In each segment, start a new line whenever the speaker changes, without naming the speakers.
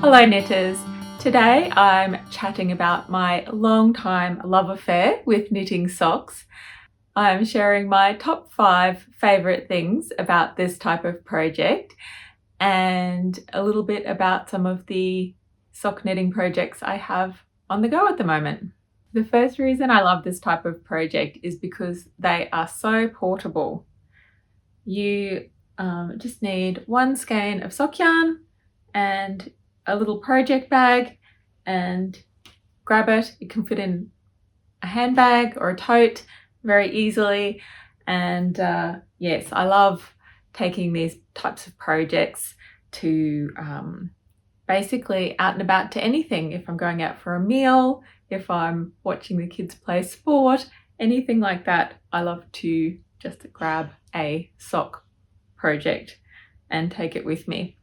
Hello knitters! Today I'm chatting about my long-time love affair with knitting socks. I'm sharing my top 5 favourite things about this type of project and a little bit about some of the sock knitting projects I have on the go at the moment. The first reason I love this type of project is because they are so portable. You just need one skein of sock yarn and a little project bag and grab it. It can fit in a handbag or a tote very easily. And yes, I love taking these types of projects to basically out and about to anything. If I'm going out for a meal, if I'm watching the kids play sport, anything like that, I love to just grab a sock project and take it with me,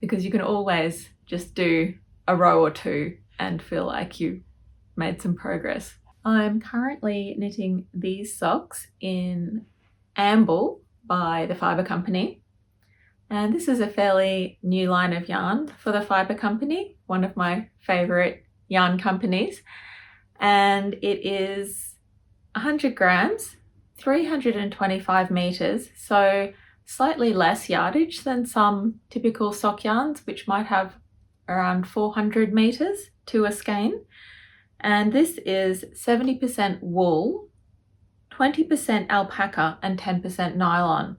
because you can always just do a row or two and feel like you made some progress. I'm currently knitting these socks in Amble by the Fibre Company, and this is a fairly new line of yarn for the Fibre Company, one of my favourite yarn companies, and it is 100 grams, 325 meters, so slightly less yardage than some typical sock yarns, which might have around 400 meters to a skein. And this is 70% wool, 20% alpaca and 10% nylon.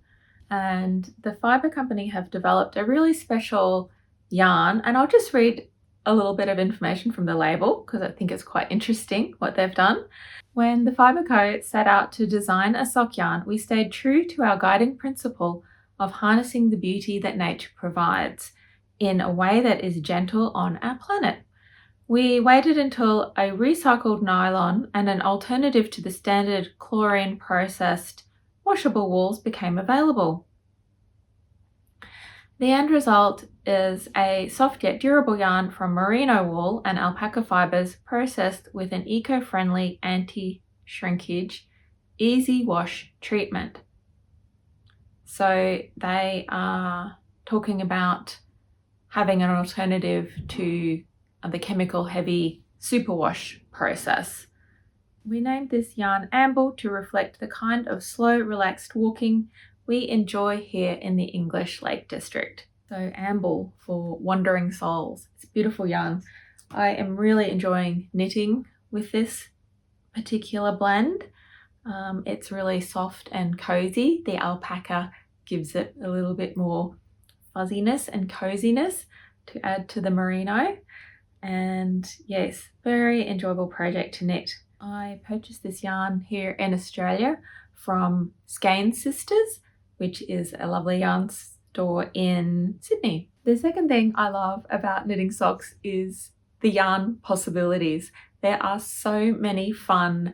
And the Fibre Company have developed a really special yarn, and I'll just read a little bit of information from the label because I think it's quite interesting what they've done. When the Fibre Co set out to design a sock yarn, we stayed true to our guiding principle of harnessing the beauty that nature provides in a way that is gentle on our planet. We waited until a recycled nylon and an alternative to the standard chlorine processed washable wools became available. The end result is a soft yet durable yarn from merino wool and alpaca fibres processed with an eco-friendly anti-shrinkage, easy wash treatment. So they are talking about having an alternative to the chemical heavy superwash process. We named this yarn Amble to reflect the kind of slow, relaxed walking we enjoy here in the English Lake District. So Amble for wandering souls. It's a beautiful yarn. I am really enjoying knitting with this particular blend. It's really soft and cozy. The alpaca gives it a little bit more fuzziness and coziness to add to the merino. And yes, very enjoyable project to knit. I purchased this yarn here in Australia from Skein Sisters, which is a lovely yarn store in Sydney. The second thing I love about knitting socks is the yarn possibilities. There are so many fun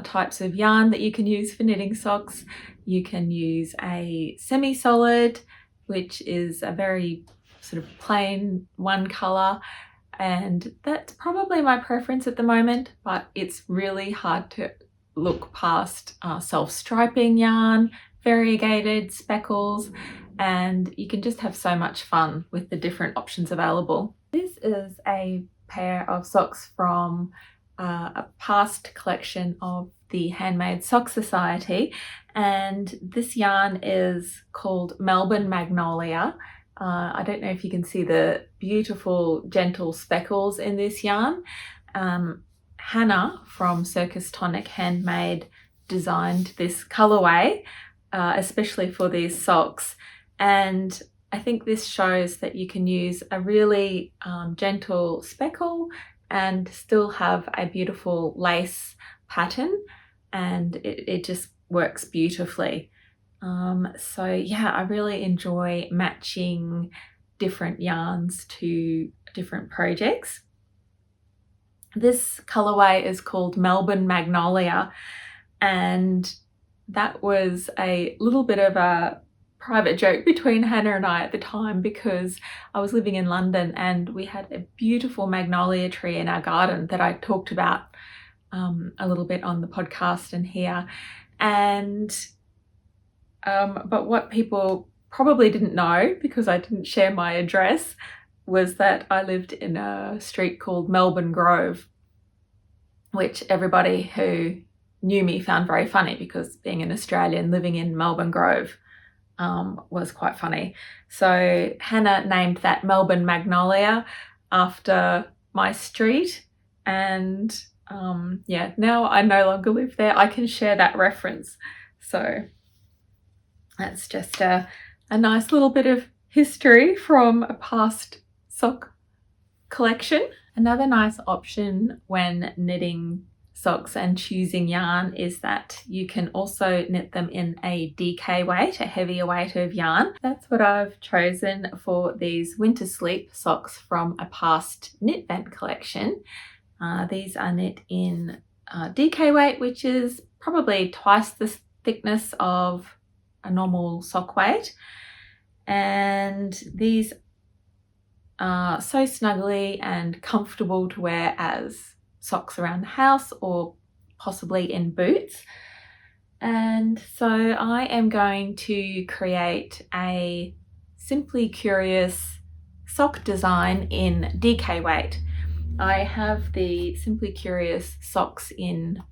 types of yarn that you can use for knitting socks. You can use a semi-solid, which is a very sort of plain one colour, and that's probably my preference at the moment, but it's really hard to look past self-striping yarn, variegated speckles, and you can just have so much fun with the different options available. This is a pair of socks from a past collection of the Handmade Sock Society, and this yarn is called Melbourne Magnolia. I don't know if you can see the beautiful gentle speckles in this yarn. Hannah from Circus Tonic Handmade designed this colourway, especially for these socks, and I think this shows that you can use a really gentle speckle and still have a beautiful lace pattern, and it just works beautifully. So yeah, I really enjoy matching different yarns to different projects. This colourway is called Melbourne Magnolia, and that was a little bit of a private joke between Hannah and I at the time, because I was living in London and we had a beautiful magnolia tree in our garden that I talked about a little bit on the podcast and here. And but what people probably didn't know, because I didn't share my address, was that I lived in a street called Melbourne Grove, which everybody who knew me found very funny, because being an Australian living in Melbourne Grove was quite funny. So Hannah named that Melbourne Magnolia after my street, and yeah, now I no longer live there. I can share that reference. So that's just a nice little bit of history from a past sock collection. Another nice option when knitting socks and choosing yarn is that you can also knit them in a DK weight, a heavier weight of yarn. That's what I've chosen for these winter sleep socks from a past knit vent collection. These are knit in DK weight, which is probably twice the thickness of a normal sock weight. And these are so snuggly and comfortable to wear as socks around the house or possibly in boots. And so I am going to create a Simply Curious sock design in DK weight. I have the Simply Curious socks in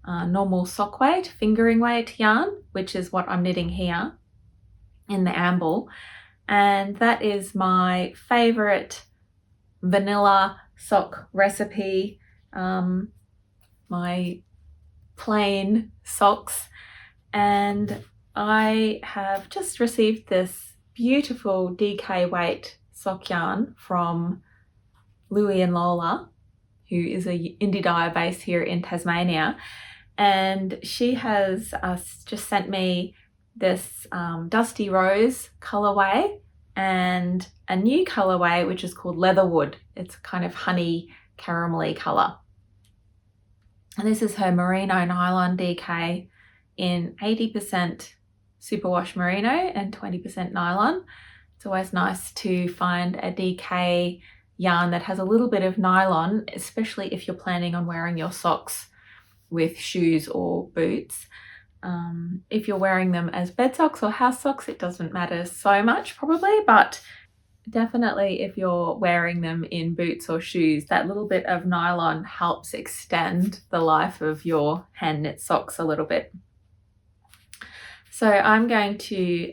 normal sock weight, fingering weight yarn, which is what I'm knitting here in the amble. And that is my favorite vanilla sock recipe, my plain socks. And I have just received this beautiful DK weight sock yarn from Louie and Lola, who is a indie dyer based here in Tasmania. And she has just sent me this Dusty Rose colorway and a new colorway which is called Leatherwood. It's a kind of honey caramelly color. And this is her merino nylon DK in 80% superwash merino and 20% nylon. It's always nice to find a DK yarn that has a little bit of nylon, especially if you're planning on wearing your socks with shoes or boots. If you're wearing them as bed socks or house socks, it doesn't matter so much probably, but definitely if you're wearing them in boots or shoes, that little bit of nylon helps extend the life of your hand knit socks a little bit. So I'm going to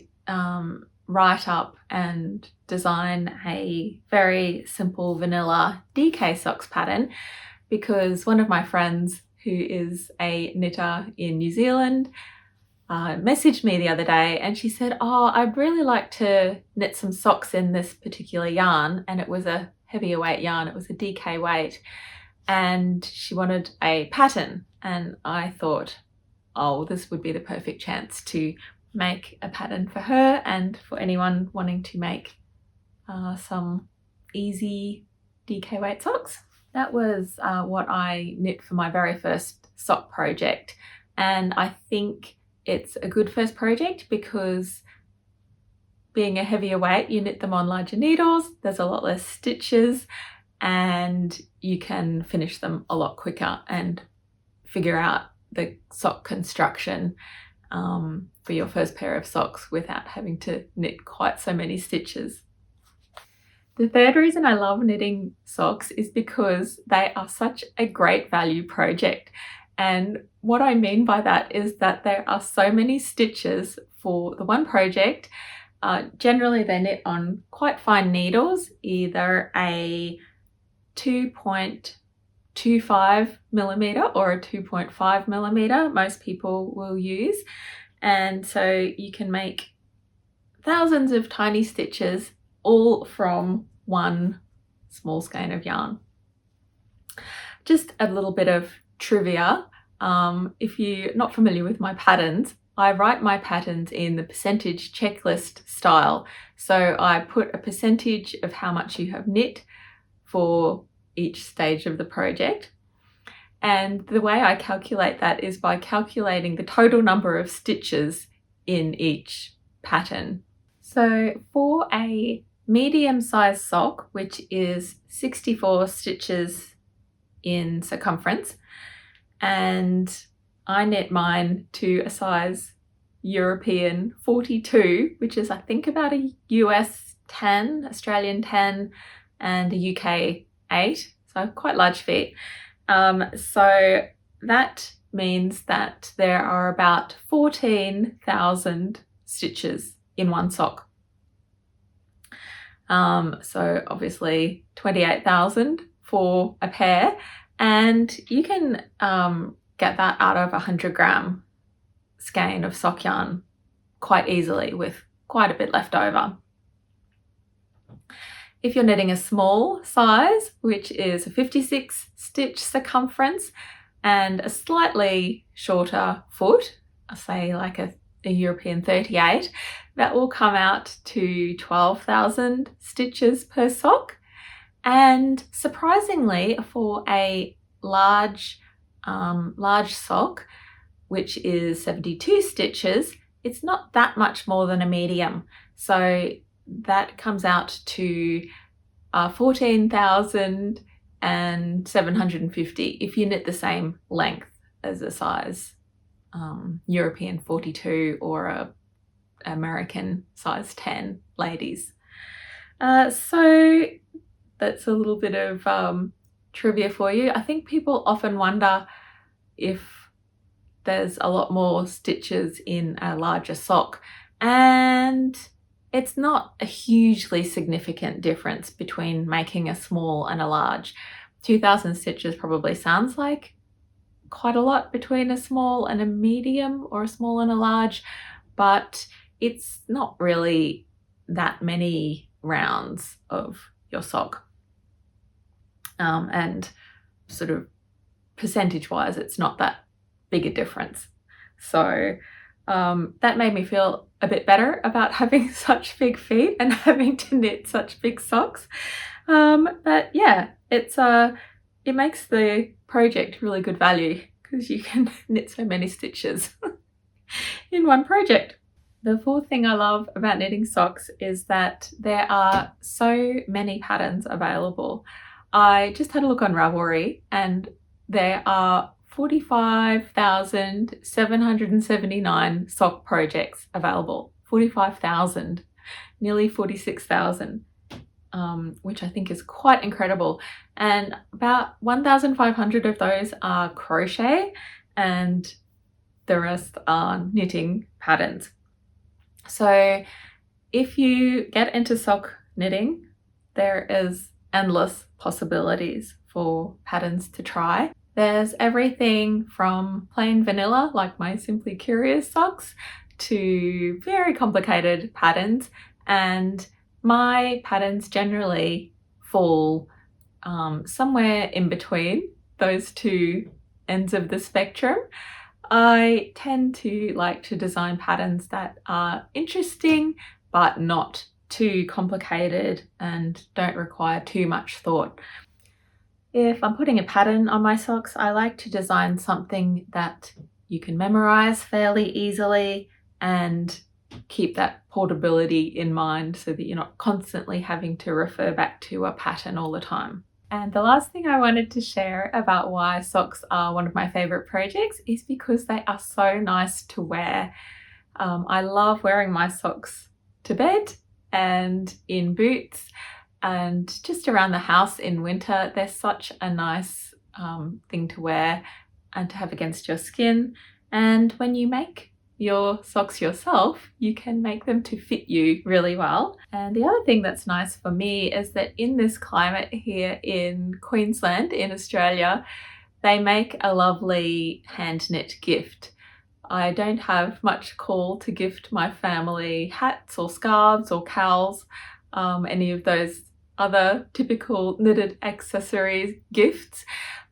write up and design a very simple vanilla DK socks pattern, because one of my friends who is a knitter in New Zealand messaged me the other day, and she said, oh, I'd really like to knit some socks in this particular yarn, and it was a heavier weight yarn, it was a DK weight, and she wanted a pattern. And I thought, oh, this would be the perfect chance to make a pattern for her and for anyone wanting to make some easy DK weight socks. That was what I knit for my very first sock project, and I think it's a good first project because being a heavier weight, you knit them on larger needles, there's a lot less stitches, and you can finish them a lot quicker and figure out the sock construction for your first pair of socks without having to knit quite so many stitches. The third reason I love knitting socks is because they are such a great value project. And what I mean by that is that there are so many stitches for the one project. Generally they're knit on quite fine needles, either a 2.25 millimeter or a 2.5 millimeter, most people will use. And so you can make thousands of tiny stitches all from one small skein of yarn. Just a little bit of trivia. If you're not familiar with my patterns, I write my patterns in the percentage checklist style. So I put a percentage of how much you have knit for each stage of the project. And the way I calculate that is by calculating the total number of stitches in each pattern. So for a medium-sized sock, which is 64 stitches in circumference, and I knit mine to a size European 42, which is I think about a US 10, Australian 10, and the UK 8, so quite large feet. So that means that there are about 14,000 stitches in one sock. So obviously 28,000 for a pair, and you can get that out of a 100-gram skein of sock yarn quite easily with quite a bit left over. If you're knitting a small size, which is a 56 stitch circumference and a slightly shorter foot, say like a European 38, that will come out to 12,000 stitches per sock. And surprisingly, for a large sock, which is 72 stitches, it's not that much more than a medium. So that comes out to 14,750 if you knit the same length as a size European 42 or a American size 10 ladies. So that's a little bit of trivia for you. I think people often wonder if there's a lot more stitches in a larger sock, and it's not a hugely significant difference between making a small and a large. 2,000 stitches probably sounds like quite a lot between a small and a medium, or a small and a large, but it's not really that many rounds of your sock. And sort of percentage-wise, it's not that big a difference. So that made me feel a bit better about having such big feet and having to knit such big socks. But yeah, it makes the project really good value because you can knit so many stitches in one project. The fourth thing I love about knitting socks is that there are so many patterns available. I just had a look on Ravelry and there are 45,779 sock projects available. 45,000, nearly 46,000, which I think is quite incredible. And about 1,500 of those are crochet and the rest are knitting patterns. So if you get into sock knitting, there is endless possibilities for patterns to try. There's everything from plain vanilla, like my Simply Curious socks, to very complicated patterns, and my patterns generally fall somewhere in between those two ends of the spectrum. I tend to like to design patterns that are interesting but not too complicated and don't require too much thought. If I'm putting a pattern on my socks, I like to design something that you can memorize fairly easily and keep that portability in mind so that you're not constantly having to refer back to a pattern all the time. And the last thing I wanted to share about why socks are one of my favorite projects is because they are so nice to wear. I love wearing my socks to bed and in boots and just around the house in winter. They're such a nice thing to wear and to have against your skin. And when you make your socks yourself, you can make them to fit you really well. And the other thing that's nice for me is that in this climate here in Queensland, in Australia, they make a lovely hand knit gift. I don't have much call to gift my family hats or scarves or cowls, any of those other typical knitted accessories gifts,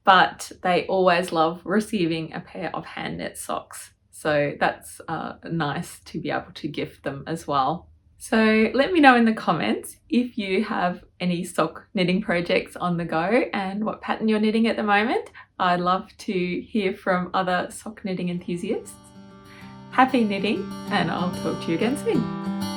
but they always love receiving a pair of hand knit socks. So that's nice to be able to gift them as well. So let me know in the comments if you have any sock knitting projects on the go and what pattern you're knitting at the moment. I'd love to hear from other sock knitting enthusiasts. Happy knitting, and I'll talk to you again soon.